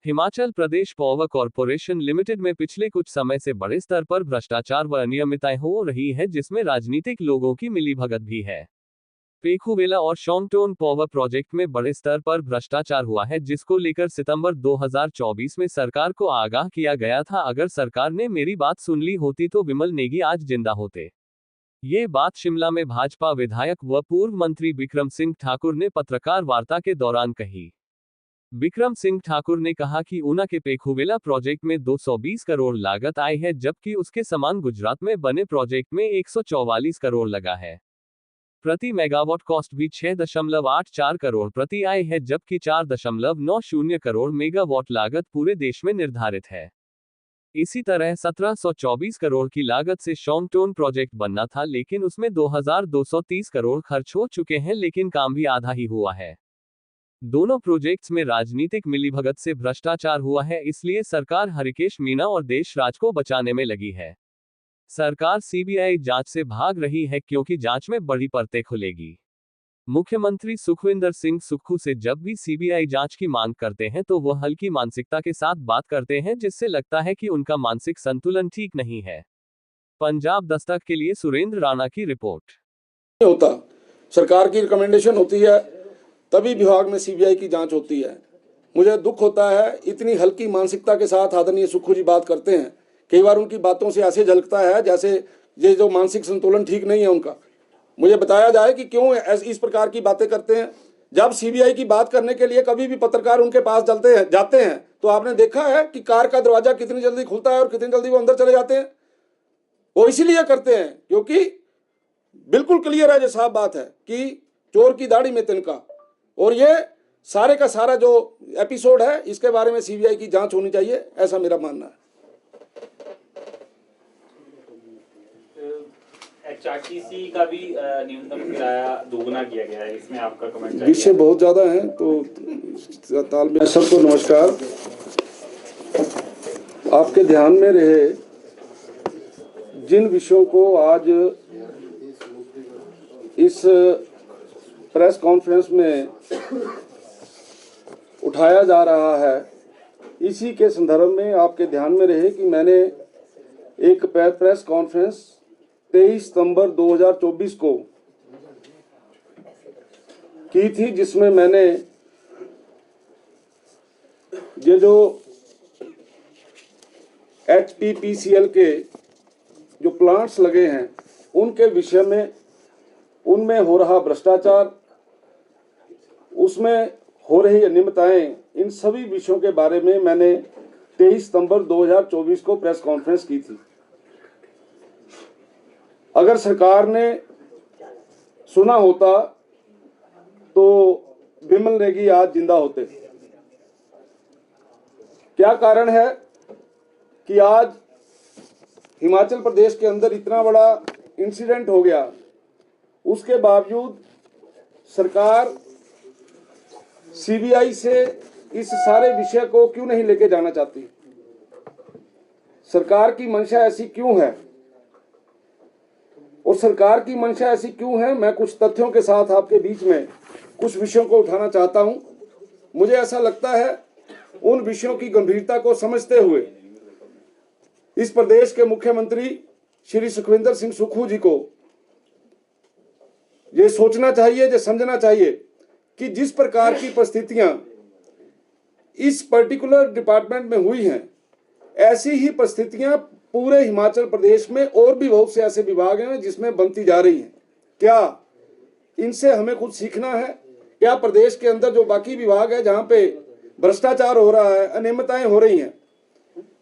Himachal Pradesh power corporation limited में पिछले कुछ समय से बड़े स्तर पर भ्रष्टाचार व अनियमितताएं हो रही है, जिसमें राजनीतिक लोगों की मिलीभगत भी है। पेखुवेला और शॉन्गटोन पावर प्रोजेक्ट में बड़े स्तर पर भ्रष्टाचार हुआ है, जिसको लेकर सितंबर 2024 में सरकार को आगाह किया गया था। अगर सरकार ने मेरी बात सुन ली होती तो विमल नेगी आज जिंदा होते। ये बात शिमला में भाजपा विधायक व पूर्व मंत्री बिक्रम सिंह ठाकुर ने पत्रकार वार्ता के दौरान कही। बिक्रम सिंह ठाकुर ने कहा कि ऊना के पेखुवेला प्रोजेक्ट में 220 करोड़ लागत आई है, जबकि उसके समान गुजरात में बने प्रोजेक्ट में 144 करोड़ लगा है। प्रति मेगावाट कॉस्ट भी 6.84 करोड़ प्रति आई है, जबकि 4.90 करोड़ मेगावाट लागत पूरे देश में निर्धारित है। इसी तरह 1724 करोड़ की लागत से शॉन्गटोन प्रोजेक्ट बनना था, लेकिन उसमें 2230 करोड़ खर्च हो चुके हैं, लेकिन काम भी आधा ही हुआ है। दोनों प्रोजेक्ट्स में राजनीतिक मिलीभगत से भ्रष्टाचार हुआ है, इसलिए सरकार हरिकेश मीणा और देश राज को बचाने में लगी है। सरकार सीबीआई जांच से भाग रही है, क्योंकि जांच में बड़ी परतें खुलेगी। मुख्यमंत्री सुखविंदर सिंह सुक्खू से जब भी सीबीआई जांच की मांग करते हैं तो वह हल्की मानसिकता के साथ बात करते हैं, जिससे लगता है कि उनका मानसिक संतुलन ठीक नहीं है। पंजाब दस्तक के लिए सुरेंद्र राणा की रिपोर्ट। होता सरकार की रिकमेंडेशन होती है, तभी विभाग में सीबीआई की जांच होती है। मुझे दुख होता है, इतनी हल्की मानसिकता के साथ आदरणीय सुक्खू जी बात करते हैं। कई बार उनकी बातों से ऐसे झलकता है जैसे ये जो मानसिक संतुलन ठीक नहीं है उनका। मुझे बताया जाए कि क्यों इस प्रकार की बातें करते हैं। जब सीबीआई की बात करने के लिए कभी भी पत्रकार उनके पास जाते हैं तो आपने देखा है कि कार का दरवाजा कितनी जल्दी खुलता है और कितनी जल्दी वो अंदर चले जाते हैं। वो इसीलिए करते हैं क्योंकि बिल्कुल क्लियर है, जो साफ बात है कि चोर की दाढ़ी में तिनका। और ये सारे का सारा जो एपिसोड है, इसके बारे में सीबीआई की जांच होनी चाहिए, ऐसा मेरा मानना है। एचआरटीसी का भी न्यूनतम किराया दोगुना किया गया है, इसमें आपका कमेंट? विषय बहुत ज्यादा है तो तालमेल। सबको नमस्कार। आपके ध्यान में रहे, जिन विषयों को आज इस प्रेस कॉन्फ्रेंस में उठाया जा रहा है, इसी के संदर्भ में आपके ध्यान में रहे कि मैंने एक प्रेस कॉन्फ्रेंस 23 सितंबर 2024 को की थी, जिसमें मैंने ये जो HPPCL के जो प्लांट्स लगे हैं उनके विषय में, उनमें हो रहा भ्रष्टाचार, उसमें हो रही अनियमितताएं, इन सभी विषयों के बारे में मैंने 23 सितंबर 2024 को प्रेस कॉन्फ्रेंस की थी। अगर सरकार ने सुना होता तो विमल नेगी आज जिंदा होते। क्या कारण है कि आज हिमाचल प्रदेश के अंदर इतना बड़ा इंसिडेंट हो गया, उसके बावजूद सरकार सीबीआई से इस सारे विषय को क्यों नहीं लेके जाना चाहती? सरकार की मंशा ऐसी क्यों है? और सरकार की मंशा ऐसी क्यों है, मैं कुछ तथ्यों के साथ आपके बीच में कुछ विषयों को उठाना चाहता हूं। मुझे ऐसा लगता है, उन विषयों की गंभीरता को समझते हुए इस प्रदेश के मुख्यमंत्री श्री सुखविंदर सिंह सुक्खू जी को ये सोचना चाहिए, ये समझना चाहिए कि जिस प्रकार की परिस्थितियां इस पर्टिकुलर डिपार्टमेंट में हुई हैं, ऐसी ही परिस्थितियां पूरे हिमाचल प्रदेश में और भी बहुत से ऐसे विभाग हैं जिसमें बनती जा रही हैं। क्या इनसे हमें कुछ सीखना है? क्या प्रदेश के अंदर जो बाकी विभाग है जहां पे भ्रष्टाचार हो रहा है, अनियमितताएं हो रही हैं,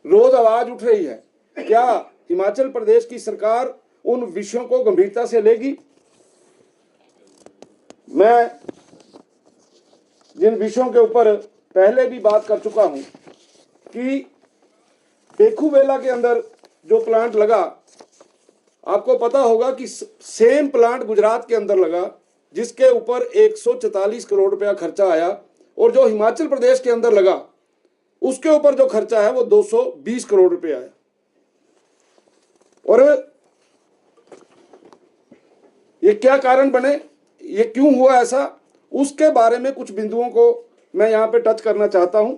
रोज आवाज उठ रही है, क्या हिमाचल प्रदेश की सरकार उन विषयों को गंभीरता से लेगी? मैं जिन विषयों के ऊपर पहले भी बात कर चुका हूं कि पेखुवेला के अंदर जो प्लांट लगा, आपको पता होगा कि सेम प्लांट गुजरात के अंदर लगा, जिसके ऊपर 144 करोड़ रुपया खर्चा आया, और जो हिमाचल प्रदेश के अंदर लगा उसके ऊपर जो खर्चा है वो 220 करोड़ रुपया है। और ये क्या कारण बने, ये क्यों हुआ ऐसा, उसके बारे में कुछ बिंदुओं को मैं यहां पे टच करना चाहता हूं।